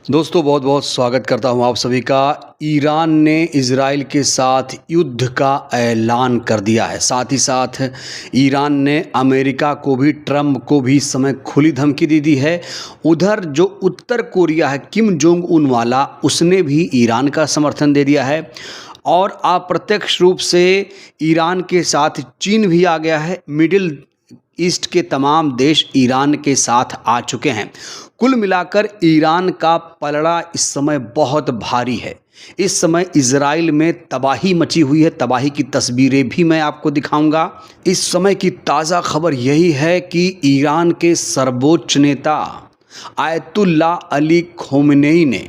दोस्तों बहुत बहुत स्वागत करता हूं आप सभी का। ईरान ने इजराइल के साथ युद्ध का ऐलान कर दिया है। साथ ही साथ ईरान ने अमेरिका को भी, ट्रंप को भी इस समय खुली धमकी दे दी है। उधर जो उत्तर कोरिया है, किम जोंग उन वाला, उसने भी ईरान का समर्थन दे दिया है। और अप्रत्यक्ष रूप से ईरान के साथ चीन भी आ गया है। मिडिल ईस्ट के तमाम देश ईरान के साथ आ चुके हैं। कुल मिलाकर ईरान का पलड़ा इस समय बहुत भारी है। इस समय इजराइल में तबाही मची हुई है। तबाही की तस्वीरें भी मैं आपको दिखाऊंगा। इस समय की ताज़ा खबर यही है कि ईरान के सर्वोच्च नेता आयतुल्ला अली खोमेनी ने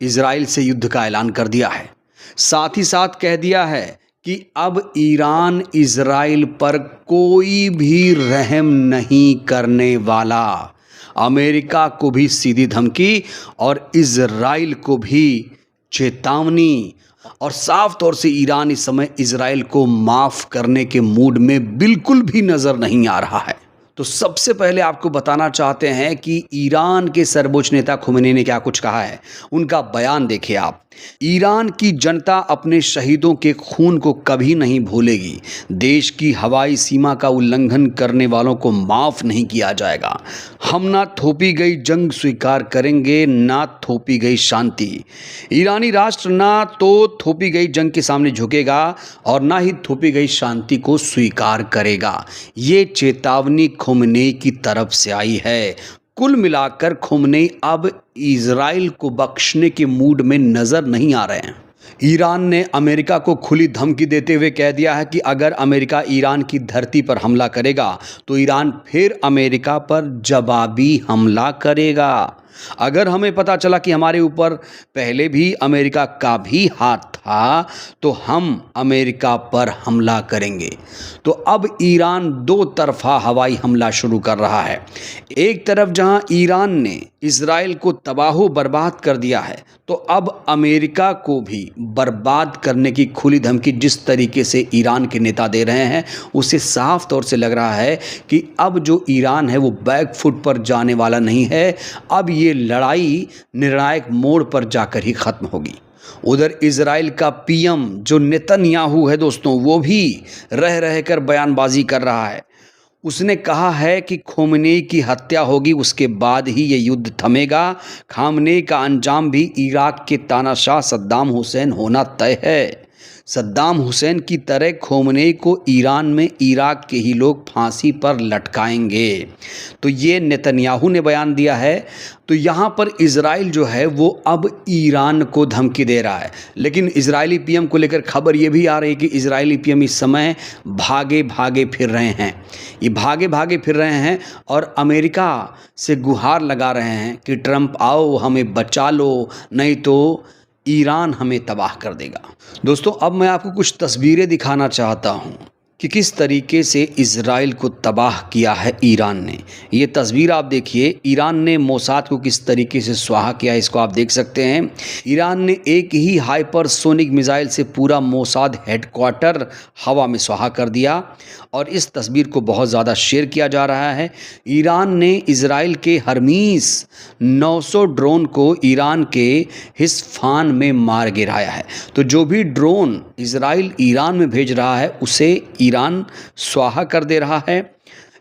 इजराइल से युद्ध का ऐलान कर दिया है। साथ ही साथ कह दिया है कि अब ईरान इजराइल पर कोई भी रहम नहीं करने वाला। अमेरिका को भी सीधी धमकी और इजराइल को भी चेतावनी। और साफ तौर से ईरान इस समय इजराइल को माफ करने के मूड में बिल्कुल भी नजर नहीं आ रहा है। तो सबसे पहले आपको बताना चाहते हैं कि ईरान के सर्वोच्च नेता खोमेनी ने क्या कुछ कहा है। उनका बयान देखिए आप। ईरान की जनता अपने शहीदों के खून को कभी नहीं भूलेगी। देश की हवाई सीमा का उल्लंघन करने वालों को माफ नहीं किया जाएगा। हम ना थोपी गई जंग स्वीकार करेंगे, ना थोपी गई शांति। ईरानी राष्ट्र ना तो थोपी गई जंग के सामने झुकेगा और ना ही थोपी गई शांति को स्वीकार करेगा। ये चेतावनी खोमेनी की तरफ से आई है। कुल मिलाकर खोमेनी अब इजराइल को बख्शने के मूड में नजर नहीं आ रहे हैं। ईरान ने अमेरिका को खुली धमकी देते हुए कह दिया है कि अगर अमेरिका ईरान की धरती पर हमला करेगा तो ईरान फिर अमेरिका पर जवाबी हमला करेगा। अगर हमें पता चला कि हमारे ऊपर पहले भी अमेरिका का भी हाथ था तो हम अमेरिका पर हमला करेंगे। तो अब ईरान दो तरफा हवाई हमला शुरू कर रहा है। एक तरफ जहां ईरान ने इजराइल को तबाहो बर्बाद कर दिया है, तो अब अमेरिका को भी बर्बाद करने की खुली धमकी जिस तरीके से ईरान के नेता दे रहे हैं, उससे साफ तौर से लग रहा है कि अब जो ईरान है वो बैक फुट पर जाने वाला नहीं है। अब ये लड़ाई निर्णायक मोड़ पर जाकर ही खत्म होगी। उधर इजराइल का पीएम जो नेतन्याहू है दोस्तों, वो भी रह रहकर बयानबाजी कर रहा है। उसने कहा है कि खोमेनी की हत्या होगी, उसके बाद ही ये युद्ध थमेगा। खामनेई का अंजाम भी इराक के तानाशाह सद्दाम हुसैन होना तय है। सद्दाम हुसैन की तरह खोमेनी को ईरान में इराक के ही लोग फांसी पर लटकाएंगे। तो ये नेतन्याहू ने बयान दिया है। तो यहाँ पर इजराइल जो है वो अब ईरान को धमकी दे रहा है। लेकिन इजरायली पीएम को लेकर खबर ये भी आ रही है कि इजरायली पीएम इस समय भागे भागे फिर रहे हैं। ये भागे भागे फिर रहे हैं और अमेरिका से गुहार लगा रहे हैं कि ट्रंप आओ, हमें बचा लो, नहीं तो ईरान हमें तबाह कर देगा। दोस्तों अब मैं आपको कुछ तस्वीरें दिखाना चाहता हूँ कि किस तरीके से इजराइल को तबाह किया है ईरान ने। ये तस्वीर आप देखिए। ईरान ने मोसाद को किस तरीके से स्वाहा किया है, इसको आप देख सकते हैं। ईरान ने एक ही हाइपरसोनिक मिसाइल से पूरा मोसाद हेडक्वार्टर हवा में स्वाहा कर दिया और इस तस्वीर को बहुत ज़्यादा शेयर किया जा रहा है। ईरान ने इजराइल के हरमीस 900 ड्रोन को ईरान के हिस्फान में मार गिराया है। तो जो भी ड्रोन इजराइल ईरान में भेज रहा है उसे ईरान स्वाहा कर दे रहा है।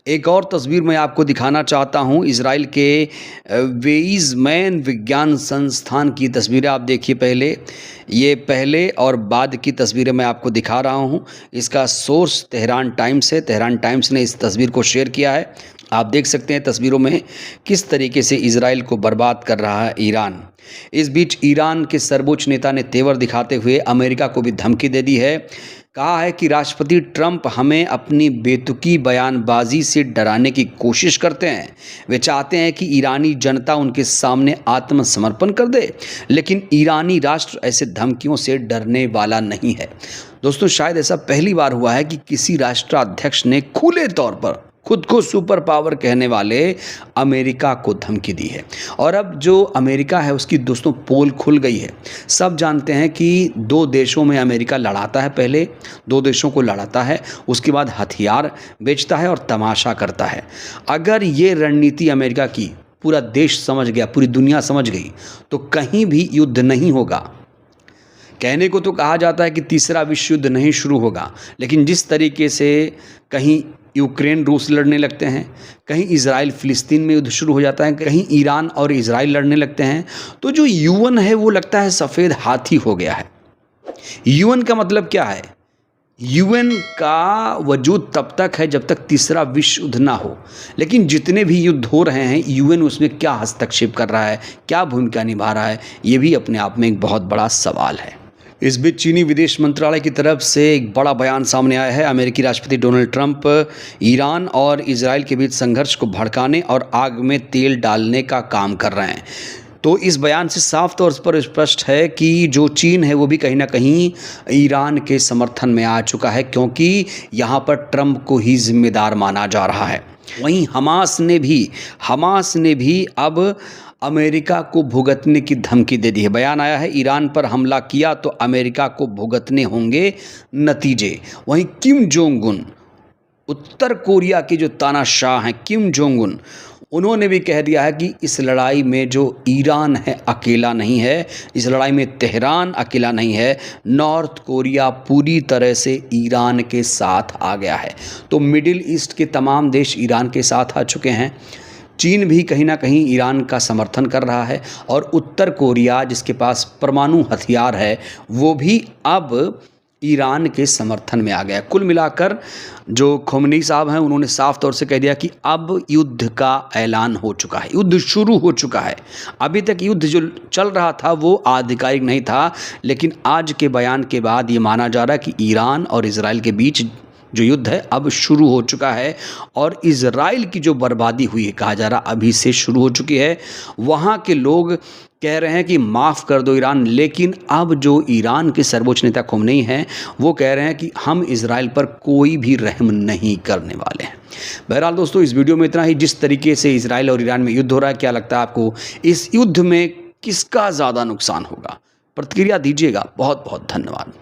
एक और तस्वीर मैं आपको दिखाना चाहता हूं। इजराइल के वेइज़मैन विज्ञान संस्थान की तस्वीरें आप देखिए। ये पहले और बाद की तस्वीरें मैं आपको दिखा रहा हूं। इसका सोर्स तेहरान टाइम्स है। तेहरान टाइम्स ने इस तस्वीर को शेयर किया है। आप देख सकते हैं तस्वीरों में किस तरीके से इजराइल को बर्बाद कर रहा है ईरान। इस बीच ईरान के सर्वोच्च नेता ने तेवर दिखाते हुए अमेरिका को भी धमकी दे दी है। कहा है कि राष्ट्रपति ट्रंप हमें अपनी बेतुकी बयानबाजी से डराने की कोशिश करते हैं। वे चाहते हैं कि ईरानी जनता उनके सामने आत्मसमर्पण कर दे, लेकिन ईरानी राष्ट्र ऐसे धमकियों से डरने वाला नहीं है। दोस्तों शायद ऐसा पहली बार हुआ है कि किसी राष्ट्राध्यक्ष ने खुले तौर पर खुद को सुपर पावर कहने वाले अमेरिका को धमकी दी है। और अब जो अमेरिका है उसकी दोस्तों पोल खुल गई है। सब जानते हैं कि दो देशों में अमेरिका लड़ाता है। पहले दो देशों को लड़ाता है, उसके बाद हथियार बेचता है और तमाशा करता है। अगर ये रणनीति अमेरिका की पूरा देश समझ गया, पूरी दुनिया समझ गई, तो कहीं भी युद्ध नहीं होगा। कहने को तो कहा जाता है कि तीसरा विश्व युद्ध नहीं शुरू होगा, लेकिन जिस तरीके से कहीं यूक्रेन रूस लड़ने लगते हैं, कहीं इजराइल फिलिस्तीन में युद्ध शुरू हो जाता है, कहीं ईरान और इजराइल लड़ने लगते हैं, तो जो यूएन है वो लगता है सफ़ेद हाथी हो गया है। यूएन का मतलब क्या है? यूएन का वजूद तब तक है जब तक तीसरा विश्व युद्ध ना हो, लेकिन जितने भी युद्ध हो रहे हैं यूएन उसमें क्या हस्तक्षेप कर रहा है, क्या भूमिका निभा रहा है, ये भी अपने आप में एक बहुत बड़ा सवाल है। इस बीच चीनी विदेश मंत्रालय की तरफ से एक बड़ा बयान सामने आया है। अमेरिकी राष्ट्रपति डोनाल्ड ट्रंप ईरान और इजराइल के बीच संघर्ष को भड़काने और आग में तेल डालने का काम कर रहे हैं। तो इस बयान से साफ तौर पर स्पष्ट है कि जो चीन है वो भी कहीं ना कहीं ईरान के समर्थन में आ चुका है, क्योंकि यहाँ पर ट्रंप को ही जिम्मेदार माना जा रहा है। वहीं हमास ने भी अब अमेरिका को भुगतने की धमकी दे दी है। बयान आया है, ईरान पर हमला किया तो अमेरिका को भुगतने होंगे नतीजे। वहीं किम जोंग उन, उत्तर कोरिया के जो तानाशाह हैं किम जोंग उन, उन्होंने भी कह दिया है कि इस लड़ाई में जो ईरान है अकेला नहीं है, इस लड़ाई में तेहरान अकेला नहीं है, नॉर्थ कोरिया पूरी तरह से ईरान के साथ आ गया है। तो मिडिल ईस्ट के तमाम देश ईरान के साथ आ चुके हैं। चीन भी कहीं ना कहीं ईरान का समर्थन कर रहा है, और उत्तर कोरिया जिसके पास परमाणु हथियार है वो भी अब ईरान के समर्थन में आ गया। कुल मिलाकर जो खोमेनी साहब हैं उन्होंने साफ तौर से कह दिया कि अब युद्ध का ऐलान हो चुका है, युद्ध शुरू हो चुका है। अभी तक युद्ध जो चल रहा था वो आधिकारिक नहीं था, लेकिन आज के बयान के बाद ये माना जा रहा है कि ईरान और इजराइल के बीच जो युद्ध है अब शुरू हो चुका है, और इजराइल की जो बर्बादी हुई है कहा जा रहा अभी से शुरू हो चुकी है। वहाँ के लोग कह रहे हैं कि माफ़ कर दो ईरान, लेकिन अब जो ईरान के सर्वोच्च नेता खोमेनी हैं वो कह रहे हैं कि हम इजराइल पर कोई भी रहम नहीं करने वाले हैं। बहरहाल दोस्तों, इस वीडियो में इतना ही। जिस तरीके से इजराइल और ईरान में युद्ध हो रहा है, क्या लगता है आपको इस युद्ध में किसका ज़्यादा नुकसान होगा? प्रतिक्रिया दीजिएगा। बहुत बहुत धन्यवाद।